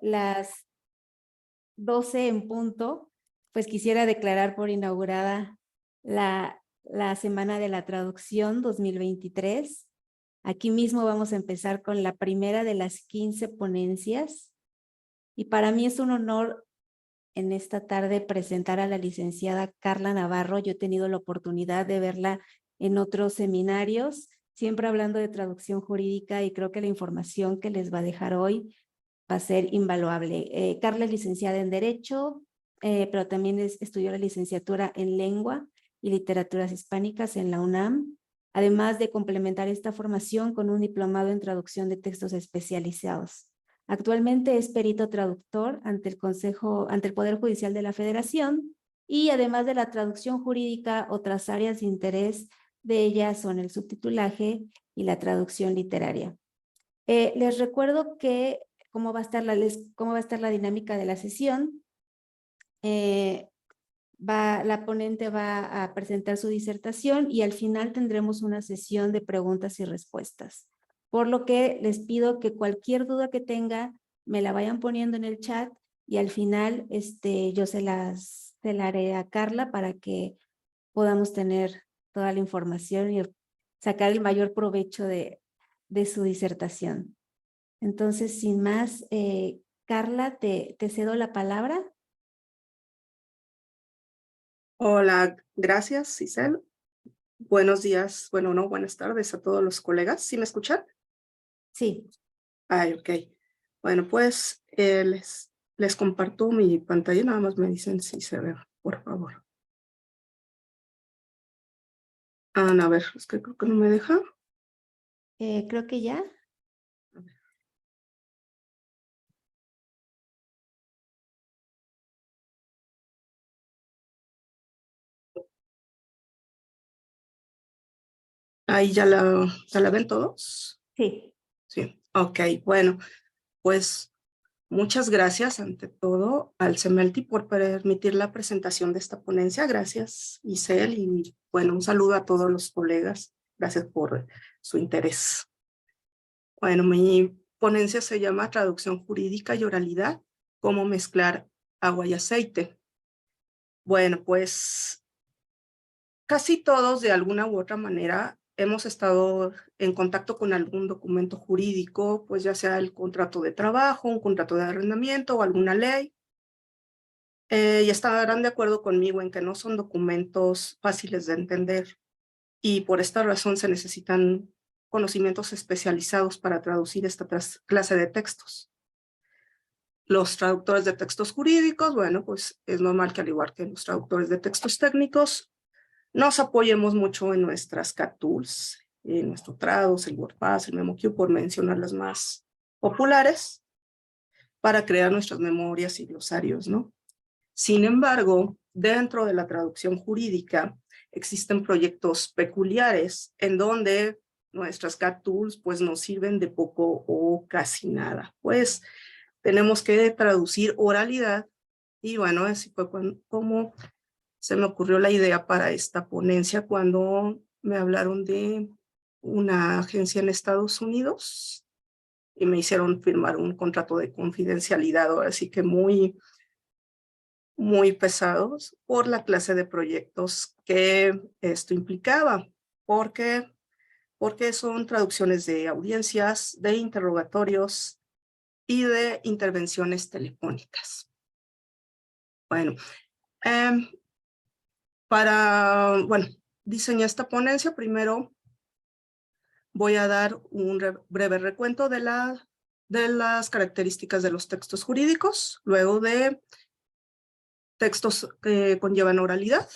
las 12 en punto, pues quisiera declarar por inaugurada la Semana de la Traducción 2023. Aquí mismo vamos a empezar con la primera de las 15 ponencias. Y para mí es un honor en esta tarde presentar a la licenciada Carla Navarro. Yo he tenido la oportunidad de verla en otros seminarios, siempre hablando de traducción jurídica, y creo que la información que les va a dejar hoy va a ser invaluable. Carla es licenciada en Derecho, pero también estudió la licenciatura en Lengua y Literaturas Hispánicas en la UNAM, además de complementar esta formación con un diplomado en traducción de textos especializados. Actualmente es perito traductor ante el Poder Judicial de la Federación, y además de la traducción jurídica, otras áreas de interés de ella son el subtitulaje y la traducción literaria. Les recuerdo que cómo va a estar la dinámica de la sesión. La ponente va a presentar su disertación y al final tendremos una sesión de preguntas y respuestas. Por lo que les pido que cualquier duda que tenga me la vayan poniendo en el chat, y al final yo se la haré a Carla para que podamos tener toda la información y sacar el mayor provecho de su disertación. Entonces, sin más, Carla, te cedo la palabra. Hola, gracias, Isel. Buenos días, bueno, no, buenas tardes a todos los colegas. ¿Sí me escuchan? Sí. Ay, ok. Bueno, pues les comparto mi pantalla, nada más me dicen si se ve, por favor. A ver, es que creo que no me deja. Creo que ya. Ahí ya la ven todos. Sí. Sí, ok, bueno, pues muchas gracias ante todo al CEMELTI por permitir la presentación de esta ponencia. Gracias, Isel, y bueno, un saludo a todos los colegas. Gracias por su interés. Bueno, mi ponencia se llama Traducción Jurídica y Oralidad, cómo mezclar agua y aceite. Bueno, pues casi todos de alguna u otra manera hemos estado en contacto con algún documento jurídico, pues ya sea el contrato de trabajo, un contrato de arrendamiento o alguna ley. Y estarán de acuerdo conmigo en que no son documentos fáciles de entender, y por esta razón se necesitan conocimientos especializados para traducir esta clase de textos. Los traductores de textos jurídicos, bueno, pues es normal que al igual que los traductores de textos técnicos, nos apoyemos mucho en nuestras CAT tools, en nuestro Trados, el WordPass, el MemoQ, por mencionar las más populares, para crear nuestras memorias y glosarios, ¿no? Sin embargo, dentro de la traducción jurídica existen proyectos peculiares en donde nuestras CAT tools pues nos sirven de poco o casi nada. Pues tenemos que traducir oralidad, y bueno, así fue como se me ocurrió la idea para esta ponencia cuando me hablaron de una agencia en Estados Unidos y me hicieron firmar un contrato de confidencialidad, así que muy pesados por la clase de proyectos que esto implicaba, porque son traducciones de audiencias, de interrogatorios y de intervenciones telefónicas. Bueno, diseñé esta ponencia. Primero voy a dar un breve recuento de las características de los textos jurídicos, luego de textos que conllevan oralidad,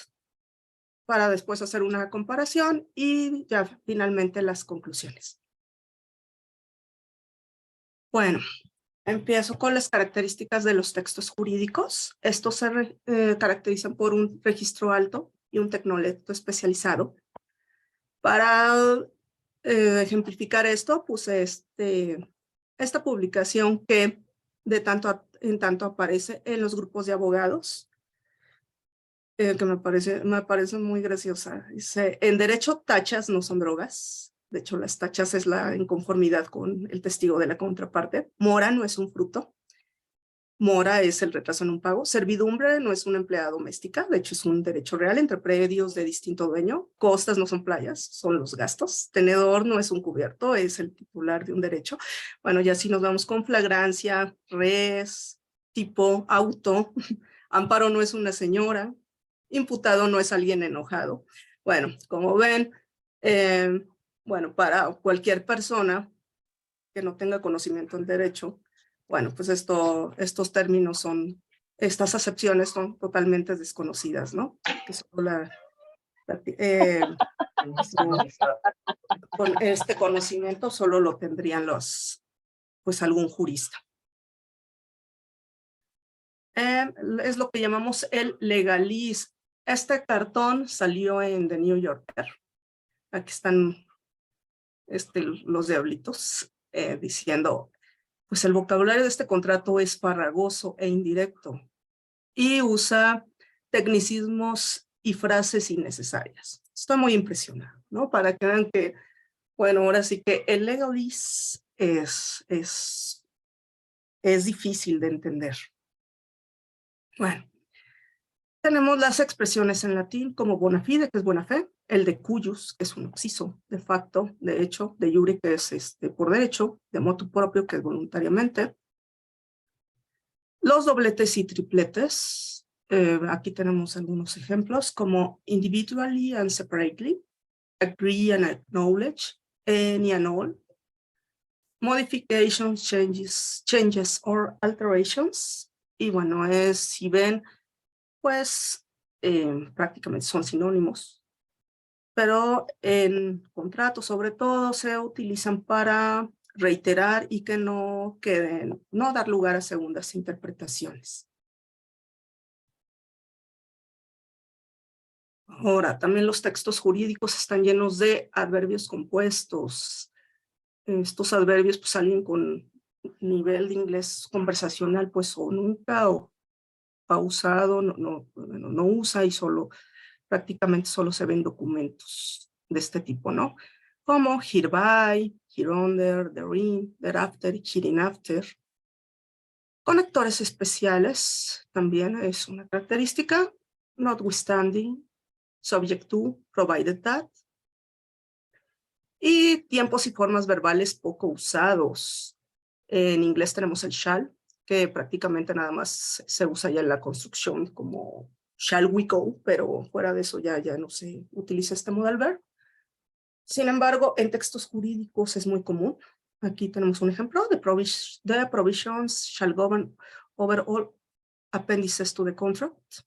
para después hacer una comparación y ya finalmente las conclusiones. Bueno, empiezo con las características de los textos jurídicos. Estos se caracterizan por un registro alto y un tecnolecto especializado. Para ejemplificar esto, puse esta publicación que de tanto en tanto aparece en los grupos de abogados, que me parece muy graciosa. Dice: en derecho, tachas no son drogas. De hecho, las tachas es la inconformidad con el testigo de la contraparte. Mora no es un fruto. Mora es el retraso en un pago. Servidumbre no es una empleada doméstica, de hecho es un derecho real entre predios de distinto dueño. Costas no son playas, son los gastos. Tenedor no es un cubierto, es el titular de un derecho. Bueno, ya si nos vamos con flagrancia, res, tipo, auto. Amparo no es una señora. Imputado no es alguien enojado. Bueno, como ven, bueno, para cualquier persona que no tenga conocimiento en derecho, bueno, pues estos términos son, estas acepciones son totalmente desconocidas, ¿no? Que solo con este conocimiento solo lo tendrían pues algún jurista. Es lo que llamamos el legalismo. Este cartón salió en The New Yorker. Aquí están los diablitos diciendo, pues el vocabulario de este contrato es farragoso e indirecto y usa tecnicismos y frases innecesarias. Estoy muy impresionado, ¿no? Para que vean que, bueno, ahora sí que el legalese es difícil de entender. Bueno, tenemos las expresiones en latín como bona fide, que es buena fe, el de cujus, que es un occiso, de facto, de hecho, de jure, que es por derecho, de motu proprio, que es voluntariamente. Los dobletes y tripletes, aquí tenemos algunos ejemplos, como individually and separately, agree and acknowledge, any and all, modifications, changes or alterations. Y bueno, si ven, pues prácticamente son sinónimos. Pero en contratos, sobre todo, se utilizan para reiterar y que no queden, no dar lugar a segundas interpretaciones. Ahora, también los textos jurídicos están llenos de adverbios compuestos. Estos adverbios pues alguien con nivel de inglés conversacional pues o nunca o pausado, no usa y prácticamente solo se ven documentos de este tipo, ¿no? Como hereby, hereunder, therein, thereafter, hereinafter. Conectores especiales también es una característica, notwithstanding, subject to, provided that. Y tiempos y formas verbales poco usados. En inglés tenemos el shall, que prácticamente nada más se usa ya en la construcción como shall we go, pero fuera de eso ya no se utiliza este modal verb. Sin embargo, en textos jurídicos es muy común. Aquí tenemos un ejemplo de provisions shall govern over all appendices to the contract.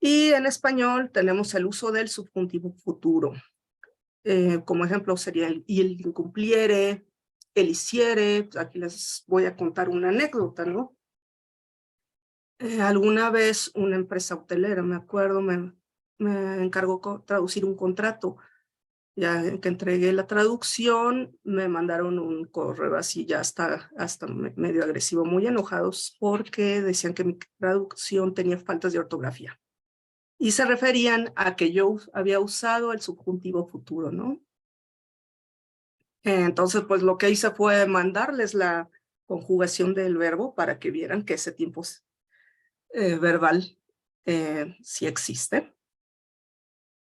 Y en español tenemos el uso del subjuntivo futuro. Como ejemplo sería el incumpliere, el hiciere. Aquí les voy a contar una anécdota, ¿no? Alguna vez una empresa hotelera, me acuerdo, me encargó traducir un contrato. Ya que entregué la traducción, me mandaron un correo así ya hasta medio agresivo, muy enojados porque decían que mi traducción tenía faltas de ortografía. Y se referían a que yo había usado el subjuntivo futuro, ¿no? Entonces, pues lo que hice fue mandarles la conjugación del verbo para que vieran que ese tiempo verbal sí existe.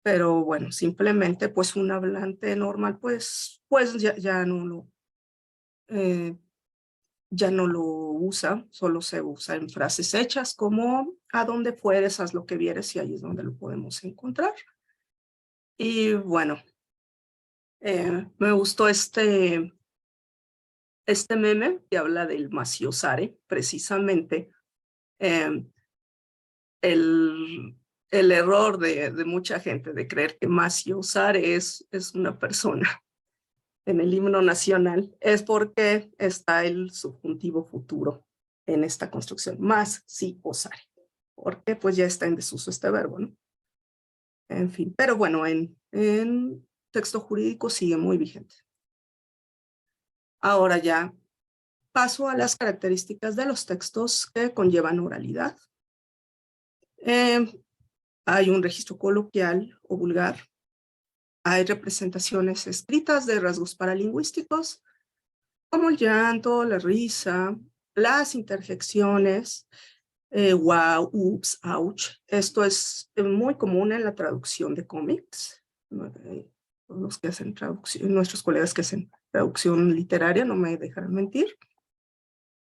Pero bueno, simplemente pues un hablante normal pues ya no lo usa, solo se usa en frases hechas como a donde fueres, haz lo que vieres, y ahí es donde lo podemos encontrar. Y bueno, me gustó este meme que habla del maciosare, precisamente el error de mucha gente de creer que maciosare es una persona en el himno nacional, es porque está el subjuntivo futuro en esta construcción, más sí osare, porque pues ya está en desuso este verbo, ¿no? En fin, pero bueno, en texto jurídico sigue muy vigente. Ahora ya paso a las características de los textos que conllevan oralidad. Hay un registro coloquial o vulgar. Hay representaciones escritas de rasgos paralingüísticos, como el llanto, la risa, las interjecciones, wow, ups, ouch. Esto es muy común en la traducción de cómics. Los que hacen traducción, nuestros colegas que hacen traducción literaria no me dejarán mentir.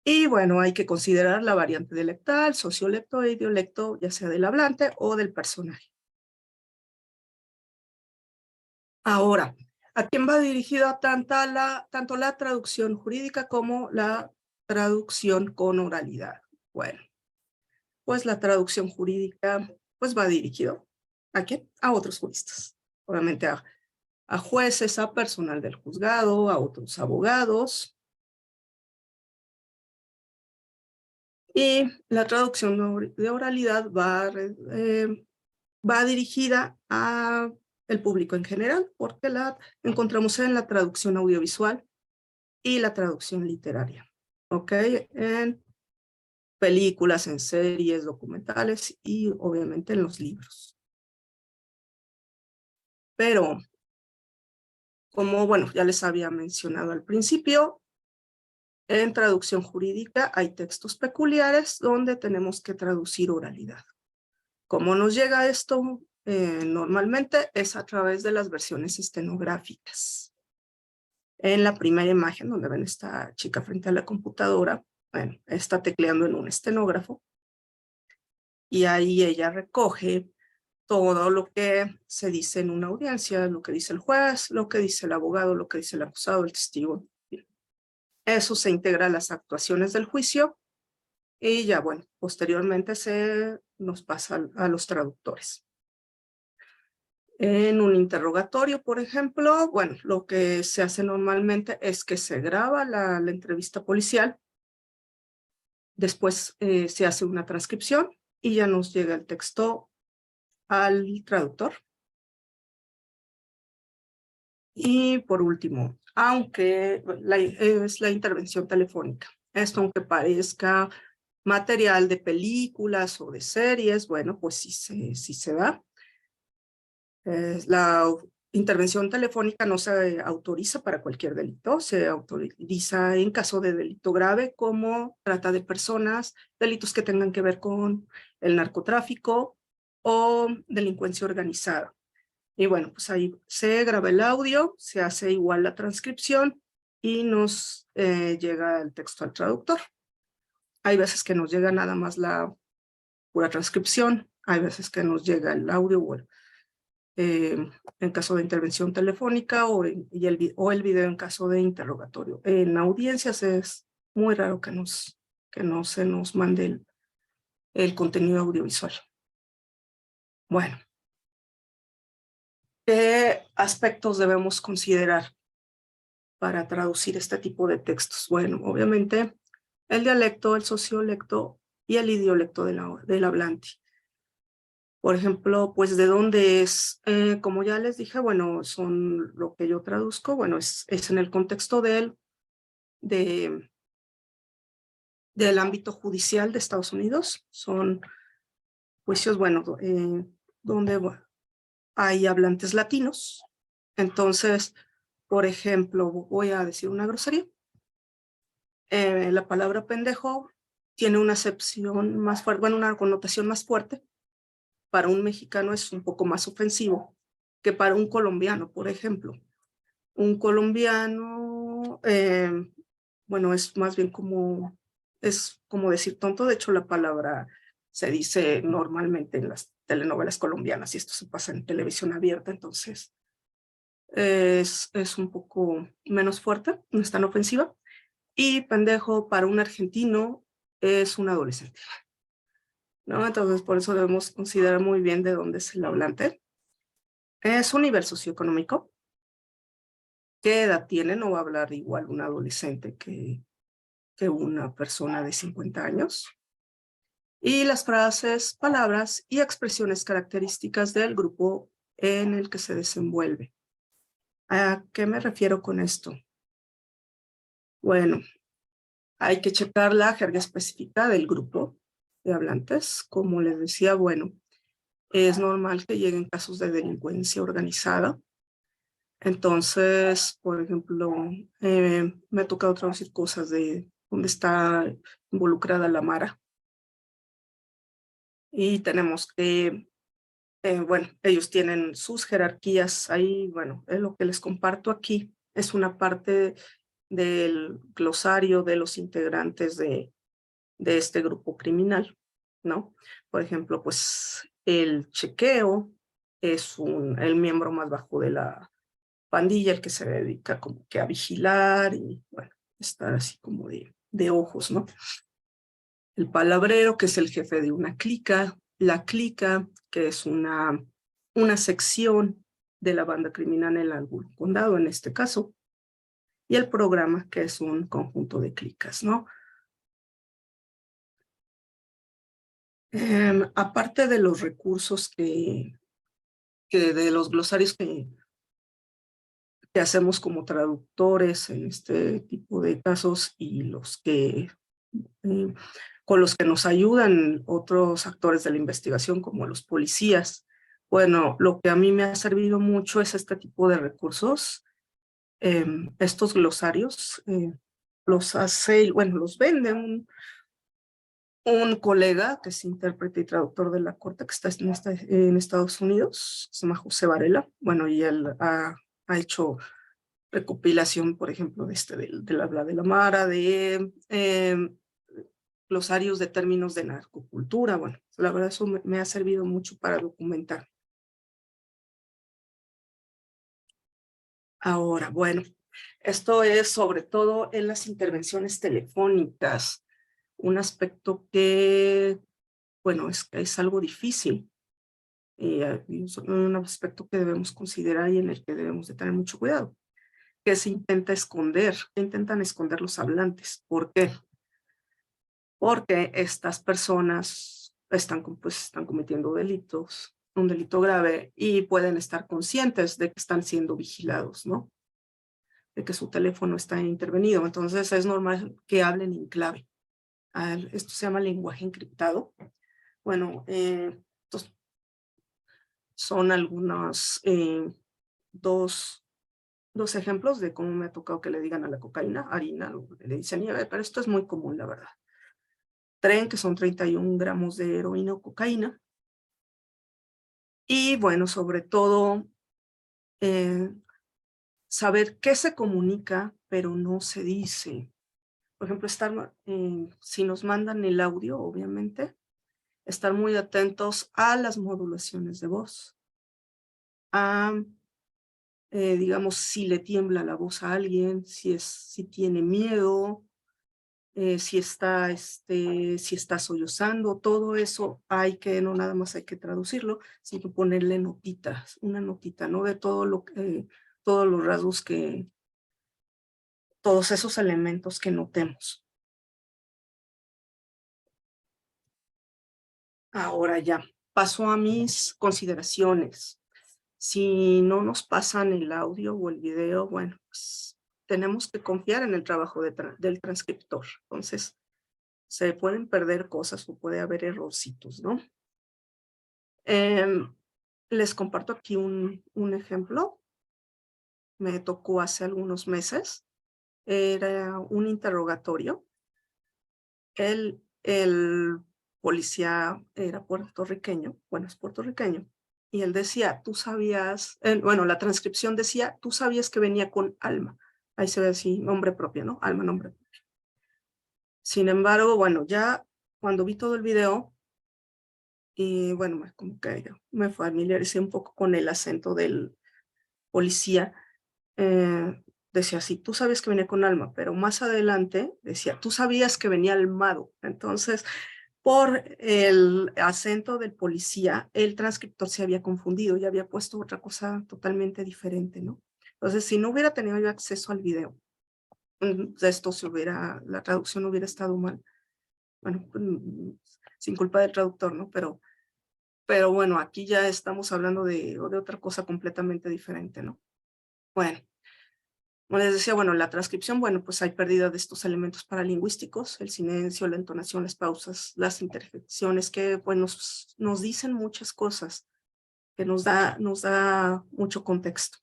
Y bueno, hay que considerar la variante dialectal, sociolecto e idiolecto, ya sea del hablante o del personaje. Ahora, ¿a quién va dirigida tanto la traducción jurídica como la traducción con oralidad? Bueno, pues la traducción jurídica pues va dirigido ¿a quién? A otros juristas. Obviamente a jueces, a personal del juzgado, a otros abogados. Y la traducción de oralidad va dirigida a el público en general, porque la encontramos en la traducción audiovisual y la traducción literaria, ¿ok? En películas, en series, documentales y obviamente en los libros. Pero, como, bueno, ya les había mencionado al principio, en traducción jurídica hay textos peculiares donde tenemos que traducir oralidad. ¿Cómo nos llega esto? Normalmente es a través de las versiones estenográficas. En la primera imagen, donde ven esta chica frente a la computadora, bueno, está tecleando en un estenógrafo y ahí ella recoge todo lo que se dice en una audiencia, lo que dice el juez, lo que dice el abogado, lo que dice el acusado, el testigo. Eso se integra a las actuaciones del juicio y ya, bueno, posteriormente se nos pasa a los traductores. En un interrogatorio, por ejemplo, bueno, lo que se hace normalmente es que se graba la entrevista policial, después se hace una transcripción y ya nos llega el texto al traductor. Y por último, aunque es la intervención telefónica. Esto, aunque parezca material de películas o de series, bueno, pues sí se da. La intervención telefónica no se autoriza para cualquier delito, se autoriza en caso de delito grave como trata de personas, delitos que tengan que ver con el narcotráfico o delincuencia organizada. Y bueno, pues ahí se graba el audio, se hace igual la transcripción y nos llega el texto al traductor. Hay veces que nos llega nada más la pura transcripción, hay veces que nos llega el audio en caso de intervención telefónica o el video en caso de interrogatorio. En audiencias es muy raro que no se nos mande el contenido audiovisual. Bueno, ¿qué aspectos debemos considerar para traducir este tipo de textos? Bueno, obviamente el dialecto, el sociolecto y el idiolecto del hablante. Por ejemplo, pues de dónde es, como ya les dije, bueno, son lo que yo traduzco, bueno, es en el contexto del ámbito judicial de Estados Unidos. Son juicios, bueno, donde hay hablantes latinos. Entonces, por ejemplo, voy a decir una grosería. La palabra pendejo tiene una acepción más fuerte, bueno, una connotación más fuerte. Para un mexicano es un poco más ofensivo que para un colombiano, por ejemplo. Un colombiano, bueno, es más bien es como decir tonto. De hecho, la palabra se dice normalmente en las telenovelas colombianas y esto se pasa en televisión abierta, entonces es un poco menos fuerte, no es tan ofensiva. Y pendejo para un argentino es un adolescente, ¿no? Entonces, por eso debemos considerar muy bien de dónde es el hablante. Su nivel socioeconómico, qué edad tiene. No va a hablar igual un adolescente que una persona de 50 años. Y las frases, palabras y expresiones características del grupo en el que se desenvuelve. ¿A qué me refiero con esto? Bueno, hay que checar la jerga específica del grupo de hablantes. Como les decía, bueno, es normal que lleguen casos de delincuencia organizada. Entonces, por ejemplo, me ha tocado traducir cosas de dónde está involucrada la Mara. Y tenemos que, bueno, ellos tienen sus jerarquías ahí, bueno, es lo que les comparto aquí. Es una parte del glosario de los integrantes de este grupo criminal, ¿no? Por ejemplo, pues el chequeo es el miembro más bajo de la pandilla, el que se dedica como que a vigilar y, bueno, estar así como de ojos, ¿no? El palabrero, que es el jefe de una clica, la clica, que es una sección de la banda criminal en algún condado, en este caso, y el programa, que es un conjunto de clicas, ¿no? Aparte de los recursos que de los glosarios que hacemos como traductores en este tipo de casos y los que con los que nos ayudan otros actores de la investigación como los policías. Bueno, lo que a mí me ha servido mucho es este tipo de recursos. Estos glosarios los hace, bueno, los vende un colega que es intérprete y traductor de la corte que está en Estados Unidos, se llama José Varela. Bueno, y él ha hecho recopilación, por ejemplo, del habla de la Mara, de glosarios de términos de narcocultura. Bueno, la verdad eso me ha servido mucho para documentar. Ahora, bueno, esto es sobre todo en las intervenciones telefónicas, un aspecto que, bueno, es algo difícil. Es un aspecto que debemos considerar y en el que debemos de tener mucho cuidado, que se intenta esconder, intentan esconder los hablantes. ¿Por qué? Porque estas personas están cometiendo delitos, un delito grave, y pueden estar conscientes de que están siendo vigilados, ¿no? De que su teléfono está intervenido. Entonces es normal que hablen en clave. Esto se llama lenguaje encriptado. Bueno, estos son algunos dos ejemplos de cómo me ha tocado que le digan a la cocaína, harina, le dicen nieve, pero esto es muy común, la verdad. Tren, que son 31 gramos de heroína o cocaína. Y bueno, sobre todo, saber qué se comunica, pero no se dice. Por ejemplo, si nos mandan el audio, obviamente, estar muy atentos a las modulaciones de voz, digamos, si le tiembla la voz a alguien, si tiene miedo, si está sollozando, todo eso no nada más hay que traducirlo, sino ponerle notitas, una notita, ¿no? De todos los rasgos todos esos elementos que notemos. Ahora ya, paso a mis consideraciones. Si no nos pasan el audio o el video, bueno, pues tenemos que confiar en el trabajo del transcriptor. Entonces, se pueden perder cosas o puede haber errorcitos, ¿no? Les comparto aquí un ejemplo. Me tocó hace algunos meses. Era un interrogatorio. El policía era puertorriqueño, bueno, es puertorriqueño, y él decía, tú sabías, bueno, la transcripción decía, tú sabías que venía con Alma. Ahí se ve así, nombre propio, ¿no? Alma, nombre propio. Sin embargo, bueno, ya cuando vi todo el video, y bueno, como que me familiaricé un poco con el acento del policía, decía así, tú sabías que venía con Alma, pero más adelante decía, tú sabías que venía armado. Entonces, por el acento del policía, el transcriptor se había confundido y había puesto otra cosa totalmente diferente, ¿no? Entonces, si no hubiera tenido yo acceso al video, la traducción hubiera estado mal. Bueno, sin culpa del traductor, ¿no? Pero bueno, aquí ya estamos hablando de otra cosa completamente diferente, ¿no? Bueno, como les decía, bueno, la transcripción, bueno, pues hay pérdida de estos elementos paralingüísticos, el silencio, la entonación, las pausas, las interjecciones, que pues nos dicen muchas cosas, que nos da mucho contexto.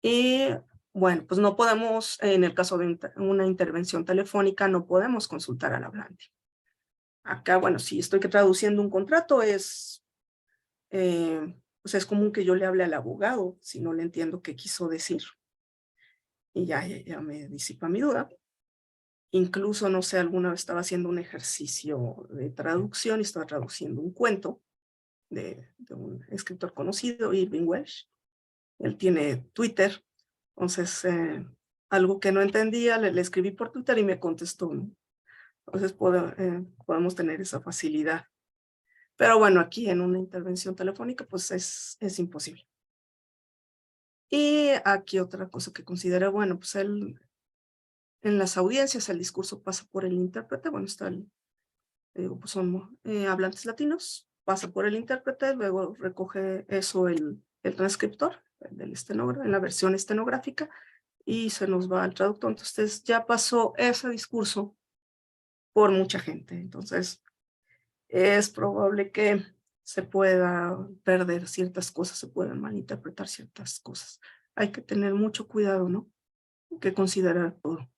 Y Bueno, pues no podemos, en el caso de una intervención telefónica, no podemos consultar al hablante. Acá, bueno, si estoy traduciendo un contrato, pues es común que yo le hable al abogado si no le entiendo qué quiso decir. Y ya me disipa mi duda. Incluso, no sé, alguna vez estaba haciendo un ejercicio de traducción y estaba traduciendo un cuento de un escritor conocido, Irving Welsh. Él tiene Twitter, entonces algo que no entendía, le escribí por Twitter y me contestó, ¿no? Entonces podemos tener esa facilidad. Pero bueno, aquí en una intervención telefónica, pues es imposible. Y aquí otra cosa que considero, bueno, pues en las audiencias el discurso pasa por el intérprete, bueno, pues son hablantes latinos, pasa por el intérprete, luego recoge eso el transcriptor del estenógrafo, en la versión estenográfica, y se nos va al traductor. Entonces ya pasó ese discurso por mucha gente. Entonces es probable que se pueda perder ciertas cosas, se puedan malinterpretar ciertas cosas. Hay que tener mucho cuidado, ¿no? Hay que considerar todo.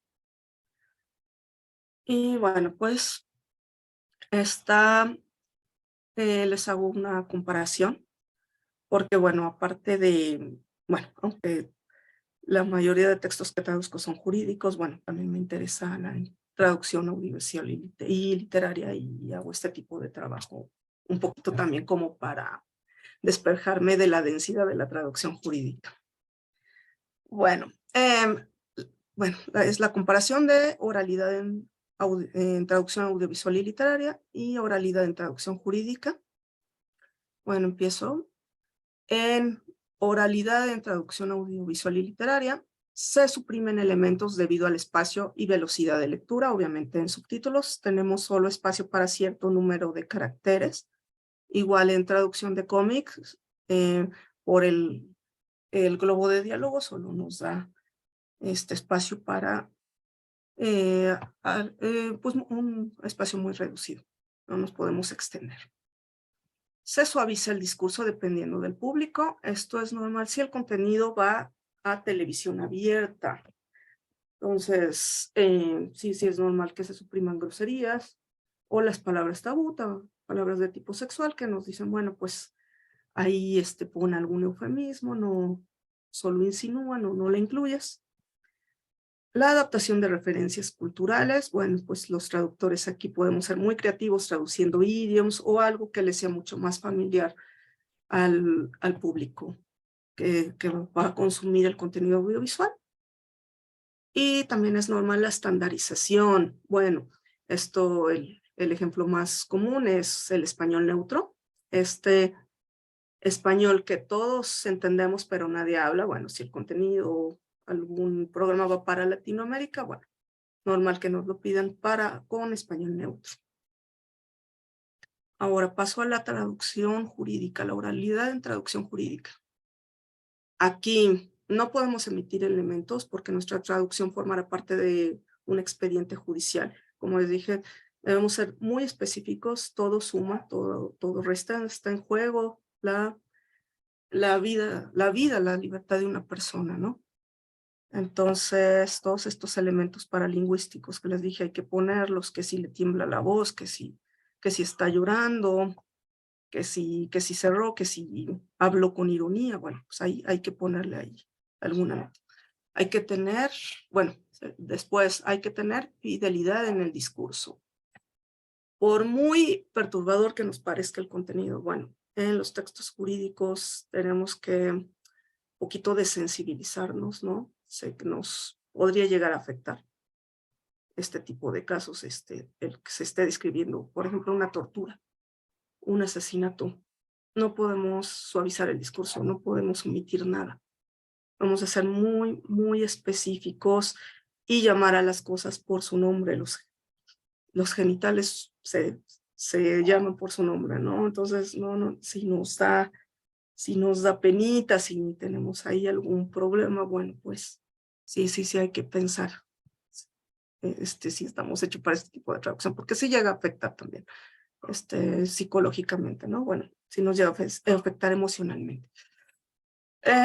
Y bueno, pues les hago una comparación, porque bueno, aparte de, bueno, aunque la mayoría de textos que traduzco son jurídicos, bueno, también me interesa la traducción audiovisual y literaria y hago este tipo de trabajo un poquito también como para despejarme de la densidad de la traducción jurídica. Bueno, es la comparación de oralidad en traducción audiovisual y literaria y oralidad en traducción jurídica. Bueno, empiezo. En oralidad en traducción audiovisual y literaria, se suprimen elementos debido al espacio y velocidad de lectura. Obviamente en subtítulos tenemos solo espacio para cierto número de caracteres. Igual en traducción de cómics, por el globo de diálogo solo nos da este espacio para pues un espacio muy reducido. No nos podemos extender. Se suaviza el discurso dependiendo del público. Esto es normal si el contenido va a televisión abierta. Entonces, sí es normal que se supriman groserías o las palabras tabú, palabras de tipo sexual que nos dicen, bueno, pues ahí pon algún eufemismo, no solo insinúan o no la incluyes. La adaptación de referencias culturales, bueno, pues los traductores aquí podemos ser muy creativos traduciendo idioms o algo que les sea mucho más familiar al público que va a consumir el contenido audiovisual. Y también es normal la estandarización. Bueno, el ejemplo más común es el español neutro. Español que todos entendemos pero nadie habla. Bueno, si el contenido, algún programa va para Latinoamérica, bueno, normal que nos lo pidan con español neutro. Ahora paso a la traducción jurídica, la oralidad en traducción jurídica. Aquí no podemos emitir elementos porque nuestra traducción formará parte de un expediente judicial. Como les dije, debemos ser muy específicos, todo suma, todo resta, está en juego la vida, la libertad de una persona, ¿no? Entonces, todos estos elementos paralingüísticos que les dije, hay que ponerlos, que si le tiembla la voz, que si está llorando, que si cerró, que si habló con ironía, bueno, pues hay que ponerle ahí alguna nota. Hay que tener, bueno, después hay que tener fidelidad en el discurso. Por muy perturbador que nos parezca el contenido, bueno, en los textos jurídicos tenemos que un poquito desensibilizarnos, ¿no? Sé que nos podría llegar a afectar este tipo de casos, el que se esté describiendo, por ejemplo, una tortura, un asesinato. No podemos suavizar el discurso, no podemos omitir nada. Vamos a ser muy, muy específicos y llamar a las cosas por su nombre. Los genitales se llaman por su nombre, ¿no? Entonces, no, si nos da penita, si tenemos ahí algún problema, bueno, pues sí hay que pensar si estamos hechos para este tipo de traducción, porque sí llega a afectar también psicológicamente, ¿no? Bueno, sí nos llega a afectar emocionalmente.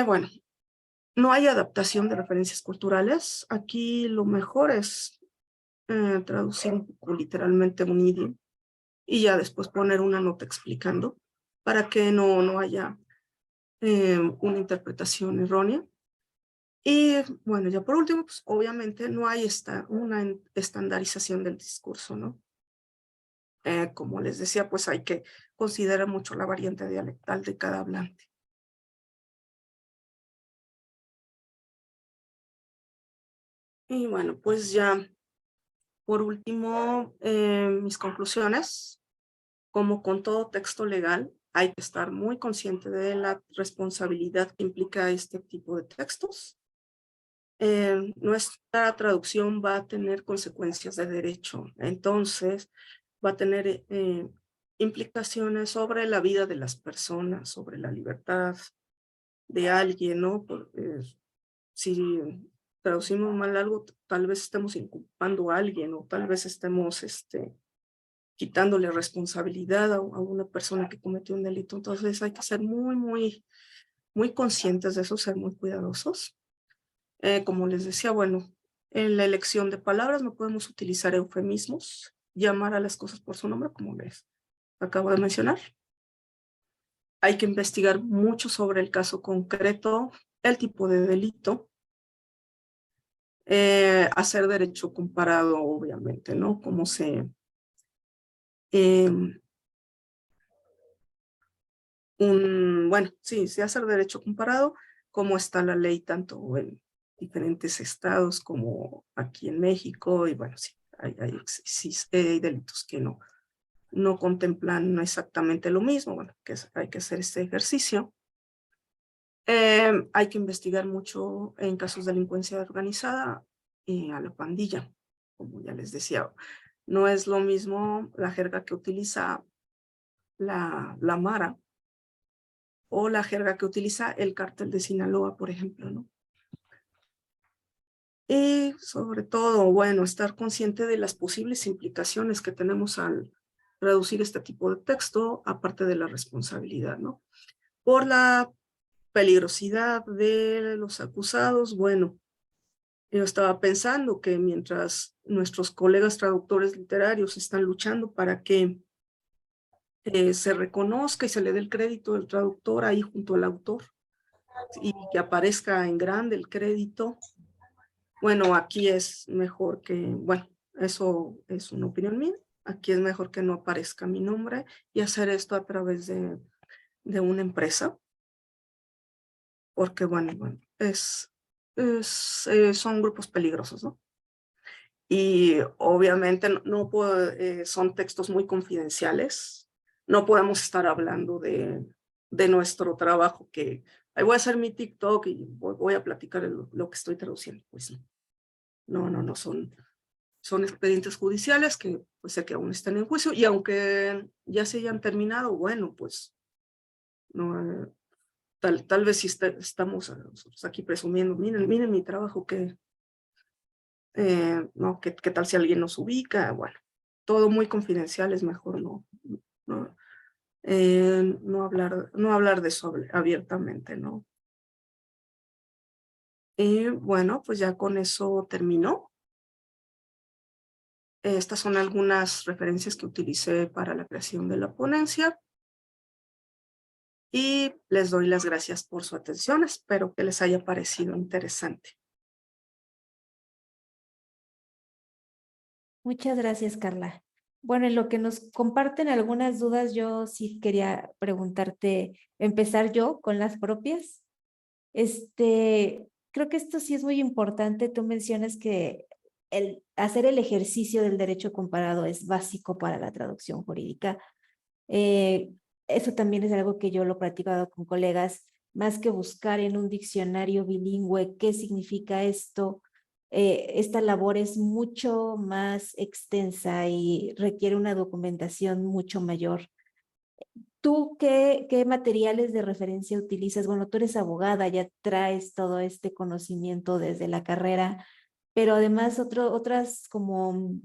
Bueno, No hay adaptación de referencias culturales. Aquí lo mejor es traducir un poco literalmente un idioma y ya después poner una nota explicando para que no haya una interpretación errónea. Y bueno, ya por último, pues obviamente no hay una estandarización del discurso, ¿no? Como les decía, pues hay que considerar mucho la variante dialectal de cada hablante. Y bueno, pues ya por último, mis conclusiones. Como con todo texto legal, hay que estar muy consciente de la responsabilidad que implica este tipo de textos. Nuestra traducción va a tener consecuencias de derecho, entonces va a tener implicaciones sobre la vida de las personas, sobre la libertad de alguien, ¿no? Si traducimos mal algo, tal vez estemos inculpando a alguien o tal vez estemos quitándole responsabilidad a una persona que cometió un delito. Entonces hay que ser muy conscientes de eso, ser muy cuidadosos. Como les decía, bueno, en la elección de palabras no podemos utilizar eufemismos, llamar a las cosas por su nombre, como les acabo de mencionar. Hay que investigar mucho sobre el caso concreto, el tipo de delito, hacer derecho comparado, obviamente, ¿no? Cómo se... bueno, sí, se hace derecho comparado, cómo está la ley tanto en diferentes estados como aquí en México, y bueno, sí, hay delitos que no contemplan exactamente lo mismo, bueno, hay que hacer este ejercicio. Hay que investigar mucho en casos de delincuencia organizada a la pandilla, como ya les decía. No es lo mismo la jerga que utiliza la Mara o la jerga que utiliza el cártel de Sinaloa, por ejemplo, ¿no? Y sobre todo, bueno, estar consciente de las posibles implicaciones que tenemos al traducir este tipo de texto, aparte de la responsabilidad, ¿no? Por la peligrosidad de los acusados, bueno, yo estaba pensando que mientras nuestros colegas traductores literarios están luchando para que se reconozca y se le dé el crédito del traductor ahí junto al autor y que aparezca en grande el crédito, bueno, aquí es mejor que, bueno, eso es una opinión mía, aquí es mejor que no aparezca mi nombre y hacer esto a través de una empresa, porque bueno, son grupos peligrosos, ¿no? Y obviamente son textos muy confidenciales. No podemos estar hablando de nuestro trabajo que ahí voy a hacer mi TikTok y voy a platicar lo que estoy traduciendo. Pues no, son expedientes judiciales que pues sé que aún están en juicio y aunque ya se hayan terminado, bueno, pues no, tal vez si estamos nosotros aquí presumiendo, miren mi trabajo que no, ¿qué tal si alguien nos ubica? Bueno, todo muy confidencial, es mejor no, no hablar de eso abiertamente, ¿no? Y bueno, pues ya con eso terminó. Estas son algunas referencias que utilicé para la creación de la ponencia y les doy las gracias por su atención. Espero que les haya parecido interesante. Muchas gracias, Carla. Bueno, en lo que nos comparten algunas dudas, yo sí quería preguntarte, empezar yo con las propias. Creo que esto sí es muy importante. Tú mencionas que el hacer el ejercicio del derecho comparado es básico para la traducción jurídica. Eso también es algo que yo lo he practicado con colegas, más que buscar en un diccionario bilingüe qué significa esto. Esta labor es mucho más extensa y requiere una documentación mucho mayor. ¿Tú qué materiales de referencia utilizas? Bueno, tú eres abogada, ya traes todo este conocimiento desde la carrera, pero además otras como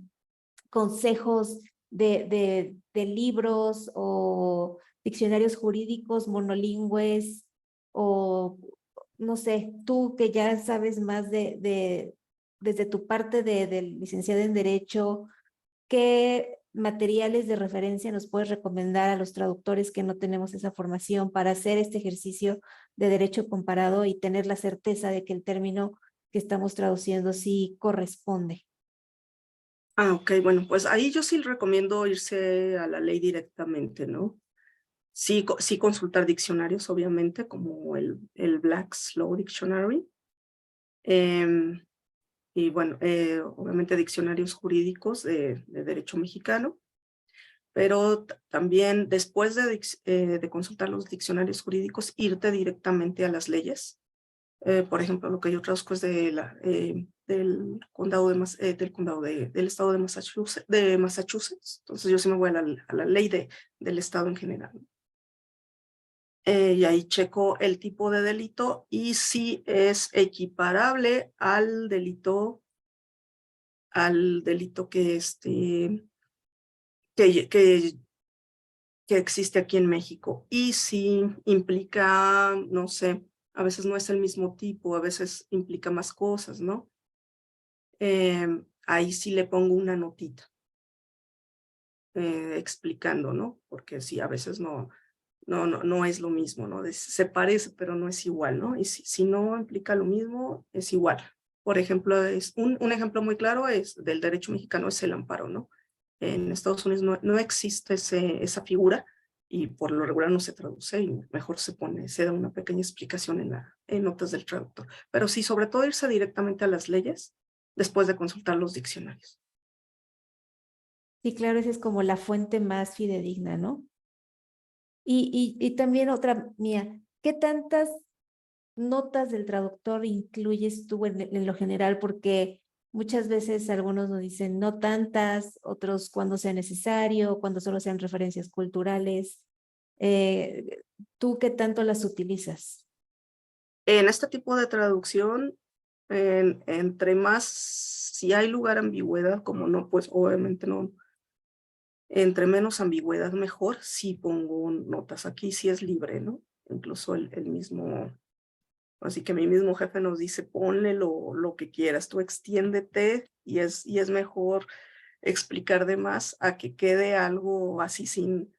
consejos de libros o diccionarios jurídicos monolingües o no sé, tú que ya sabes más desde tu parte de licenciada en Derecho, ¿qué materiales de referencia nos puedes recomendar a los traductores que no tenemos esa formación para hacer este ejercicio de derecho comparado y tener la certeza de que el término que estamos traduciendo sí corresponde? Ok, bueno, pues ahí yo sí recomiendo irse a la ley directamente, ¿no? Sí, sí consultar diccionarios, obviamente, como el Black's Law Dictionary. em, y bueno, obviamente diccionarios jurídicos de derecho mexicano, pero también después de consultar los diccionarios jurídicos, irte directamente a las leyes. Por ejemplo, lo que yo traduzco es del condado del estado de Massachusetts. Entonces yo sí me voy a la ley del estado en general. Y ahí checo el tipo de delito y si es equiparable al delito que, que, que existe aquí en México. Y si implica, no sé, a veces no es el mismo tipo, a veces implica más cosas, ¿no? Ahí sí le pongo una notita explicando, ¿no? Porque sí, a veces no es lo mismo, ¿no? Se parece, pero no es igual, ¿no? Y si no implica lo mismo, es igual. Por ejemplo, un ejemplo muy claro es del derecho mexicano es el amparo, ¿no? En Estados Unidos no existe esa figura y por lo regular no se traduce y mejor se da una pequeña explicación en notas del traductor. Pero sí, sobre todo irse directamente a las leyes después de consultar los diccionarios. Sí, claro, esa es como la fuente más fidedigna, ¿no? Y también otra mía, ¿qué tantas notas del traductor incluyes tú en lo general? Porque muchas veces algunos nos dicen no tantas, otros cuando sea necesario, cuando solo sean referencias culturales. ¿Tú qué tanto las utilizas? En este tipo de traducción, entre más, si hay lugar a ambigüedad, como no, pues obviamente no, entre menos ambigüedad mejor, sí pongo notas. Aquí sí es libre, ¿no? Incluso el mismo, así que mi mismo jefe nos dice, ponle lo que quieras, tú extiéndete y es mejor explicar de más a que quede algo así sin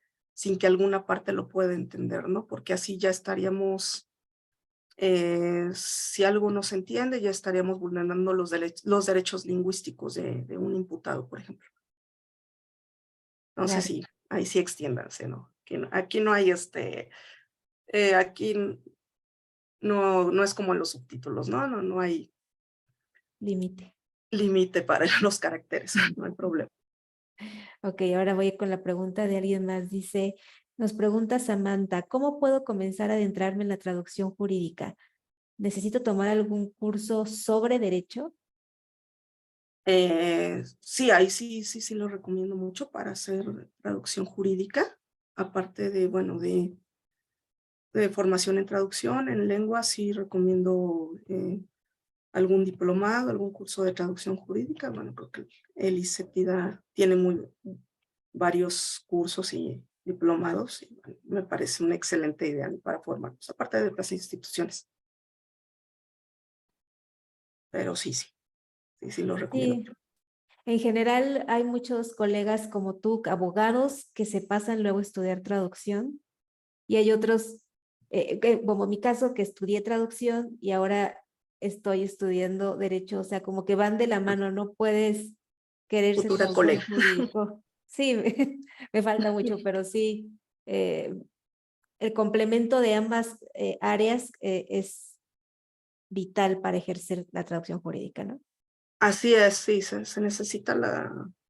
que alguna parte lo pueda entender, ¿no? Porque así ya estaríamos si algo no se entiende, ya estaríamos vulnerando los derechos lingüísticos de un imputado, por ejemplo. Entonces, Claro, sí, ahí sí extiéndanse, ¿no? Aquí no hay aquí no es como en los subtítulos, ¿no? No hay límite. límite para los caracteres, no hay problema. Ok, ahora voy con la pregunta de alguien más. Dice, nos pregunta Samantha, ¿cómo puedo comenzar a adentrarme en la traducción jurídica? ¿Necesito tomar algún curso sobre derecho? Sí, ahí sí lo recomiendo mucho para hacer traducción jurídica, aparte de, bueno, de formación en traducción, en lengua, sí recomiendo algún diplomado, algún curso de traducción jurídica. Bueno, creo que el ICETIDA tiene varios cursos y diplomados y bueno, me parece una excelente idea para formarnos, aparte de otras instituciones. Pero sí lo recomiendo. Sí, en general hay muchos colegas como tú, abogados, que se pasan luego a estudiar traducción y hay otros, como mi caso, que estudié traducción y ahora estoy estudiando derecho, o sea, como que van de la mano, no puedes querer ser Futura traductor colega. jurídico. Sí, me falta mucho, pero sí, eh, el complemento de ambas áreas es vital para ejercer la traducción jurídica, ¿no? Así es, sí, se necesita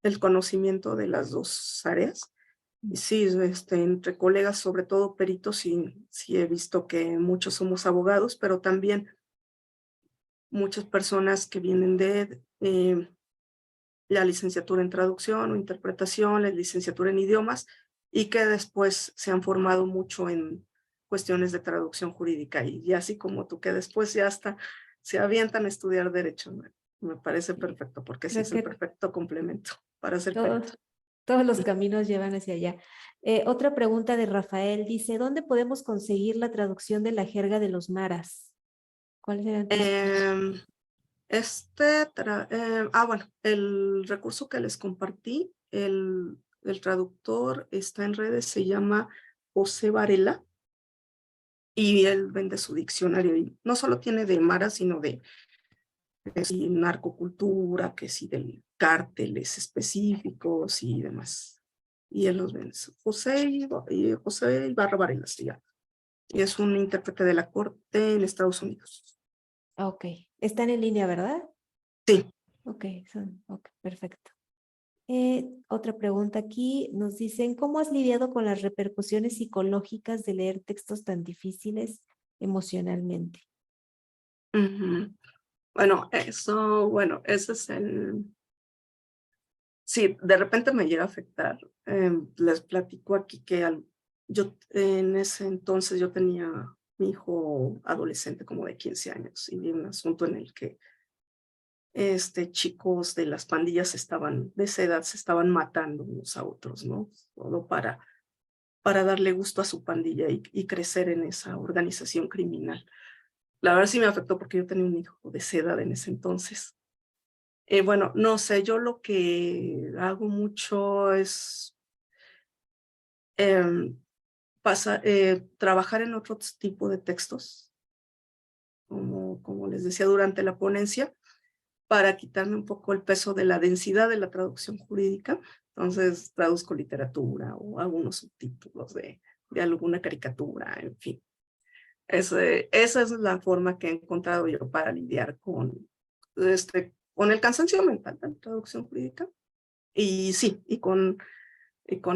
el conocimiento de las dos áreas. Y sí, entre colegas, sobre todo peritos, sí he visto que muchos somos abogados, pero también muchas personas que vienen de la licenciatura en traducción o interpretación, la licenciatura en idiomas, y que después se han formado mucho en cuestiones de traducción jurídica. Y así como tú, que después ya hasta se avientan a estudiar derecho. Me parece Sí, perfecto, porque sí creo es el que perfecto complemento para ser perito. todos, todos los caminos llevan hacia allá. Otra pregunta de Rafael dice, ¿dónde podemos conseguir la traducción de la jerga de los maras? ¿Cuáles eran tus? Em, bueno, el recurso que les compartí, el traductor está en redes, se llama José Varela y él vende su diccionario y no solo tiene de Mara, sino de sí, narcocultura, que sí, de cárteles específicos y demás. Y él los vende. José Ibarra Varela se llama. Y es un intérprete de la corte en Estados Unidos. Ok, están en línea, ¿verdad? Sí. Ok, perfecto. Otra pregunta aquí, nos dicen, ¿cómo has lidiado con las repercusiones psicológicas de leer textos tan difíciles emocionalmente? Ujú. Bueno, ese es el... Sí, de repente me llega a afectar. Les platico aquí que yo en ese entonces yo tenía mi hijo adolescente como de 15 años y vi un asunto en el que chicos de las pandillas de esa edad se estaban matando unos a otros, ¿no? Todo para darle gusto a su pandilla y crecer en esa organización criminal. La verdad sí me afectó porque yo tenía un hijo de esa edad en ese entonces. Bueno, no sé, yo lo que hago mucho es em, trabajar en otro tipo de textos, como les decía durante la ponencia, para quitarme un poco el peso de la densidad de la traducción jurídica. Entonces traduzco literatura o algunos subtítulos de alguna caricatura, en fin. Esa es la forma que he encontrado yo para lidiar con el cansancio mental de la traducción jurídica. Y sí, y con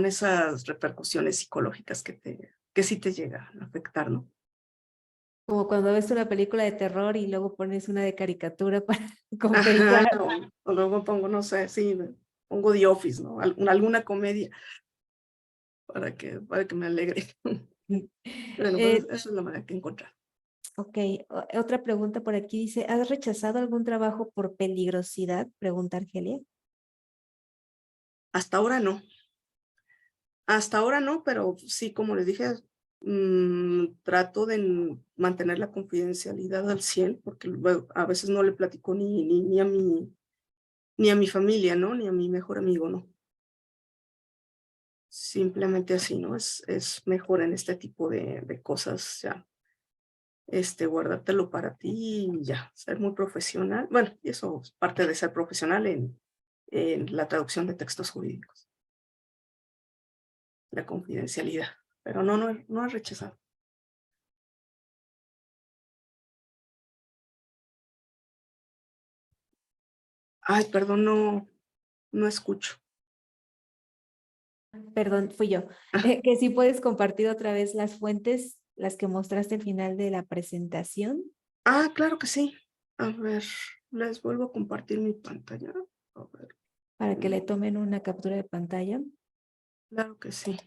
esas repercusiones psicológicas que sí te llegan a afectar, ¿no? Como cuando ves una película de terror y luego pones una de caricatura para Ajá, compensar. o luego pongo, no sé, sí, pongo The Office, ¿no? Alguna comedia para que me alegre. Bueno, pues Eh, esa es la manera que encontrar. ok, otra pregunta por aquí dice, ¿has rechazado algún trabajo por peligrosidad? Pregunta Argelia. Hasta ahora no. Hasta ahora no, pero sí, como les dije, trato de mantener la confidencialidad al 100 porque luego a veces no le platico ni a mi familia, ¿no? Ni a mi mejor amigo, ¿no? Simplemente así, ¿no? Es mejor en este tipo de cosas, ya, guardártelo para ti y ya, ser muy profesional. Bueno, y eso es parte de ser profesional en la traducción de textos jurídicos, la confidencialidad. Pero no he rechazado. Ay, perdón, no escucho. Perdón, fui yo. Que si puedes compartir otra vez las fuentes, las que mostraste al final de la presentación, Claro que sí. A ver, les vuelvo a compartir mi pantalla. A ver, para que le tomen una captura de pantalla. claro que sí.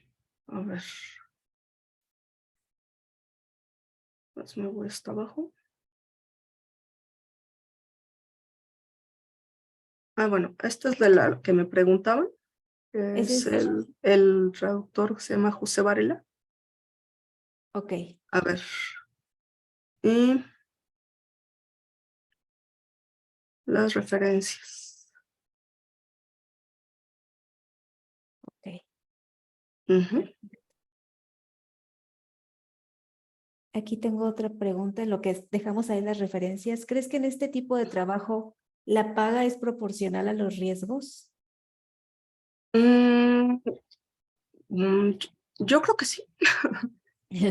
A ver, pues me voy hasta abajo. Bueno, esta es de la que me preguntaban. Ese Es es, el traductor, se llama José Varela. ok, A ver, y las referencias. ok. Ujú. Aquí tengo otra pregunta en lo que dejamos ahí las referencias. ¿Crees que en este tipo de trabajo la paga es proporcional a los riesgos? Mm, mm, yo creo que sí.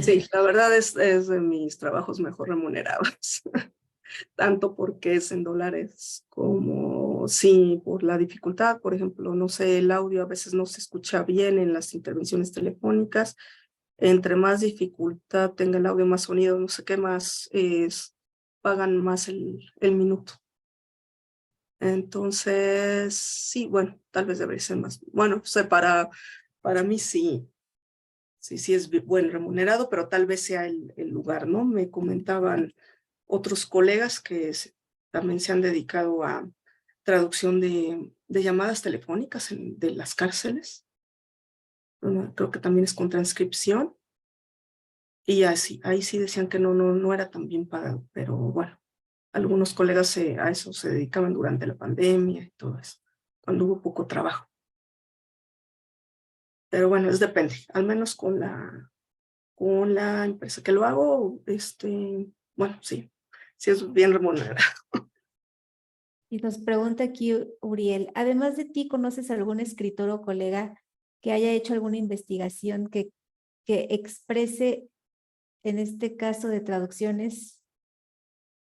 Sí, la verdad es de mis trabajos mejor remunerados, tanto porque es en dólares como sí, por la dificultad. Por ejemplo, no sé, el audio a veces no se escucha bien en las intervenciones telefónicas. Entre más dificultad tenga el audio, más sonido, no sé qué más, pagan más el minuto. Entonces, sí, bueno, tal vez debería ser más. Bueno, o sea, para mí sí, sí es buen remunerado, pero tal vez sea el lugar, ¿no? Me comentaban otros colegas que también se han dedicado a traducción de llamadas telefónicas de las cárceles. Creo que también es con transcripción. Y así, ahí sí decían que no era tan bien pagado, pero bueno, algunos colegas a eso se dedicaban durante la pandemia y todo eso, cuando hubo poco trabajo. Pero bueno, depende, al menos con la empresa que lo hago, bueno, sí, sí es bien remunerada. Y nos pregunta aquí Uriel, además de ti, ¿conoces algún escritor o colega que haya hecho alguna investigación que exprese, en este caso de traducciones,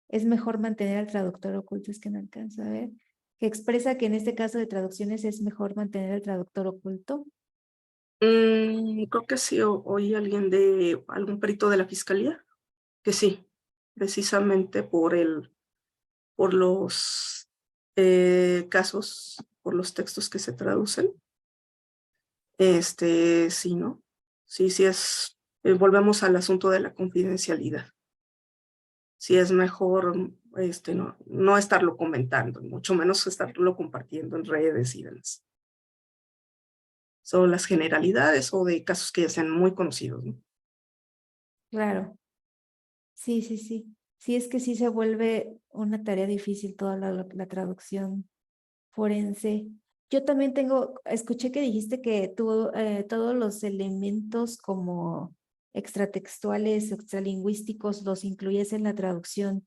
es mejor mantener al traductor oculto? Es que no alcanzo a ver. Que expresa que en este caso de traducciones es mejor mantener al traductor oculto. Creo que sí, oí alguien de algún perito de la fiscalía, que sí, precisamente por los casos, por los textos que se traducen. Sí, ¿no? Sí, sí es, volvemos al asunto de la confidencialidad. Sí es mejor, no estarlo comentando, mucho menos estarlo compartiendo en redes y demás. Son las generalidades o de casos que ya sean muy conocidos, ¿no? Claro, sí, sí, sí. Sí, es que sí se vuelve una tarea difícil toda la traducción forense. Yo también escuché que dijiste que tú todos los elementos como extratextuales, extralingüísticos, los incluyes en la traducción.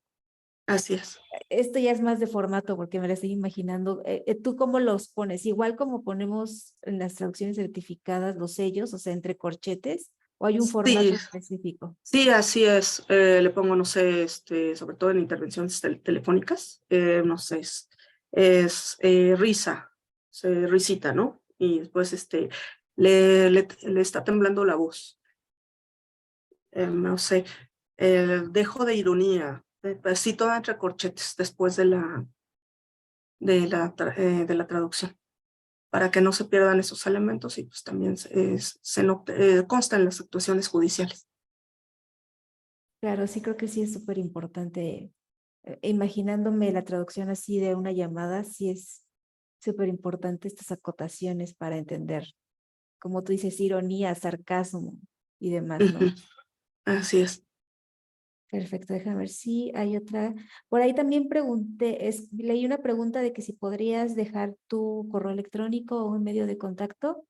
Así es. Esto ya es más de formato porque me lo estoy imaginando. ¿Tú cómo los pones? Igual como ponemos en las traducciones certificadas los sellos, o sea, entre corchetes, o hay un Sí, formato específico. sí, así es. Le pongo, no sé, sobre todo en intervenciones telefónicas, no sé, risa, risita, ¿no? Y después, le está temblando la voz. No sé, dejo de ironía, así todo entre corchetes después de la traducción, para que no se pierdan esos elementos y pues también consta en las actuaciones judiciales. Claro, sí creo que sí es súper importante. Imaginándome la traducción así de una llamada, sí es súper importante estas acotaciones para entender, como tú dices, ironía, sarcasmo y demás, Ujú. ¿no? Así es. Perfecto, déjame ver si hay otra. Por ahí también pregunté, leí una pregunta de que si podrías dejar tu correo electrónico o un medio de contacto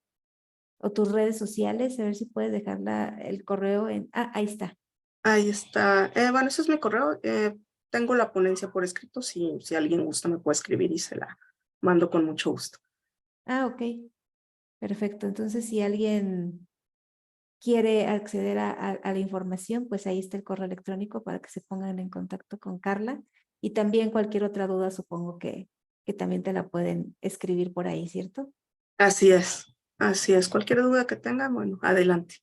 o tus redes sociales, a ver si puedes dejar el correo en... Ah, ahí está. Ahí está. Bueno, ese es mi correo. Tengo la ponencia por escrito. Si alguien gusta, me puede escribir y se la mando con mucho gusto. Ah, ok, perfecto. Entonces, si alguien quiere acceder a la información, pues ahí está el correo electrónico para que se pongan en contacto con Carla. Y también cualquier otra duda, supongo que también te la pueden escribir por ahí, ¿cierto? Así es. Así es. Cualquier duda que tengan, bueno, adelante.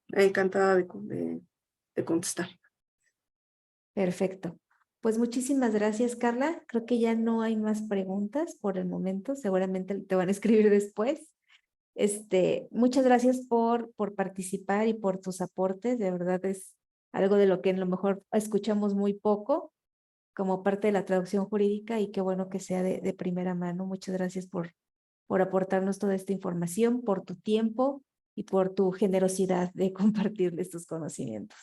Encantada de contestar. Perfecto. Pues muchísimas gracias, Carla. Creo que ya no hay más preguntas por el momento. Seguramente te van a escribir después. Muchas gracias por participar y por tus aportes. De verdad es algo de lo que a lo mejor escuchamos muy poco como parte de la traducción jurídica y qué bueno que sea de primera mano. Muchas gracias por aportarnos toda esta información, por tu tiempo y por tu generosidad de compartir estos conocimientos.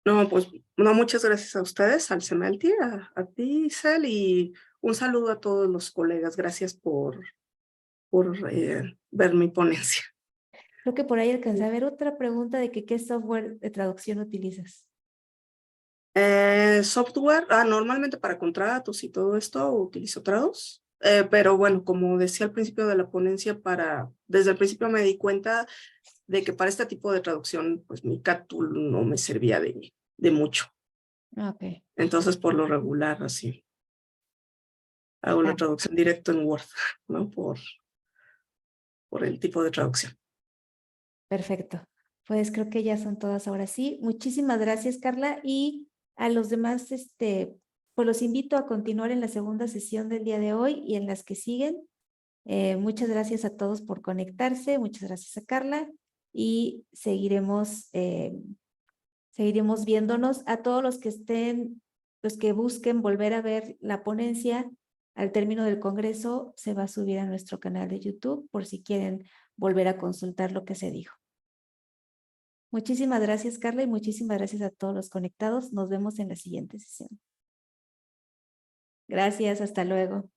No, pues, no, muchas gracias a ustedes, al CEMELTI, a ti, Cel, y un saludo a todos los colegas. Gracias por ver mi ponencia. Creo que por ahí alcancé a ver otra pregunta de que qué software de traducción utilizas. Software, normalmente para contratos y todo esto utilizo Trados, pero bueno, como decía al principio de la ponencia, desde el principio me di cuenta de que para este tipo de traducción, pues mi CATTOOL no me servía de mucho. Ok. Entonces, por lo regular, así, hago la Ah, traducción directo en Word, ¿no? Por el tipo de traducción. perfecto. Pues creo que ya son todas ahora sí. Muchísimas gracias, Carla. Y a los demás, pues los invito a continuar en la segunda sesión del día de hoy y en las que siguen. Muchas gracias a todos por conectarse. Muchas gracias a Carla. Y seguiremos viéndonos. A todos los que los que busquen volver a ver la ponencia al término del Congreso, se va a subir a nuestro canal de YouTube por si quieren volver a consultar lo que se dijo. Muchísimas gracias, Carla, y muchísimas gracias a todos los conectados. Nos vemos en la siguiente sesión. Gracias, hasta luego.